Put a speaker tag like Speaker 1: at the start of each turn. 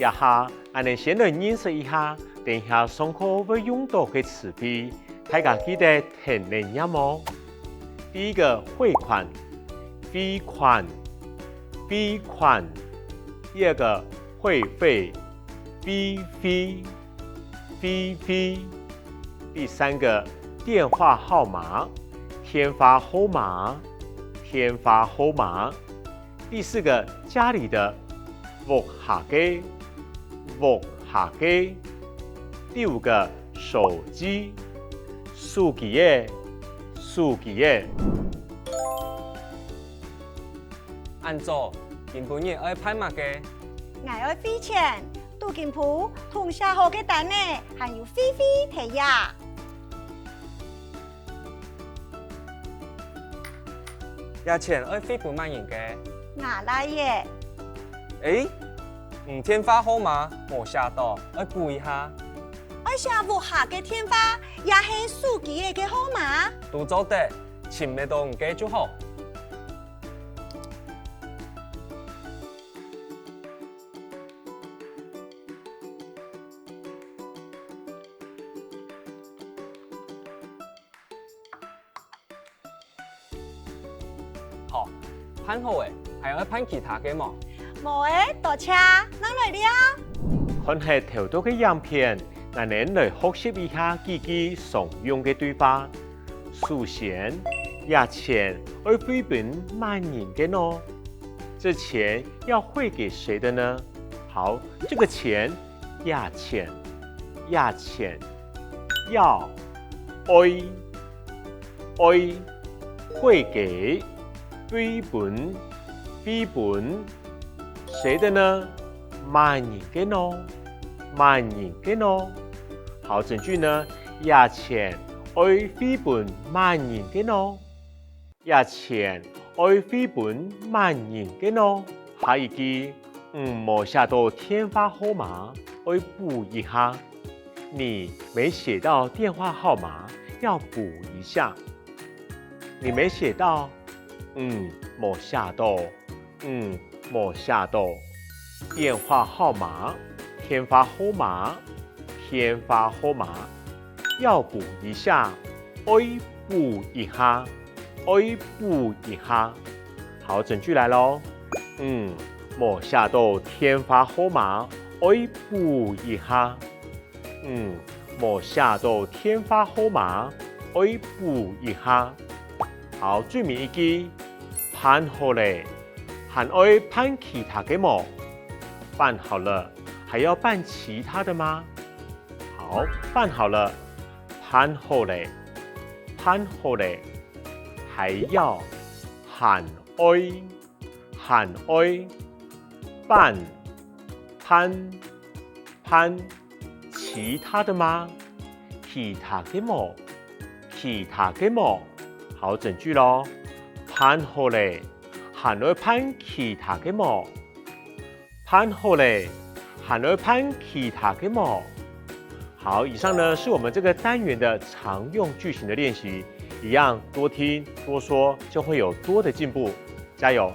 Speaker 1: 一下，我哋先来认识一下，等下上课会用到嘅词汇，大家记得听练音哦。第一个汇款，汇款，汇款；第二个会费，费费，费费；第三个电话号码，电话号码，电话号码；第四个家里的屋下嘅，屋下嘅；第五个手机，手机嘅，手机嘅。
Speaker 2: 按做，今晡日爱拍乜嘅？
Speaker 3: 我爱飞钱，杜金铺同下好嘅蛋呢，还有飞飞提呀。
Speaker 2: 廿錢愛飛半萬元嘅。
Speaker 3: 我来耶，
Speaker 2: 天花號碼冇寫到，愛補一下。
Speaker 3: 我下屋下嘅天花也係手機嘅號碼。
Speaker 2: 都做得，錢未到唔記就好。好，攀好誒，還要攀其他嘅冇？
Speaker 3: 冇誒，多車，啷來了？
Speaker 1: 看係頭度嘅影片，我哋來學習一下幾句常用嘅對話。首先，廿錢愛飛本萬元嘅呢？這錢要匯給誰的呢？好，這個錢，廿錢，廿錢，要愛匯給飛本，飛本，誰的呢？萬元嘅呢？萬元嘅呢？好，整句呢，廿錢愛飛本萬元嘅呢？廿錢愛飛本萬元嘅呢？下一句，冇寫到電話號碼，愛補一下。你沒寫到電話號碼，要補一下。你沒寫到，冇寫到，冇寫到。電話號碼，電話號碼，電話號碼，要補一下，愛補一下，愛補一下。好，整句來咯。冇寫到電話號碼，愛補一下。冇寫到電話號碼，愛補一下。好，最尾一句，辦好嘞，還愛辦其他嘅冇？辦好了，還要辦其他的嗎？好，辦好了，辦好嘞，辦好嘞，還要還愛辦其他的嗎？其他嘅冇？其他嘅冇？好，整句咯，辦好嘞，還愛辦其他嘅冇？辦好嘞，還愛辦其他嘅冇？好，以上呢是我們這個單元的常用句型的練習，一樣多聽多說就會有多的進步，加油！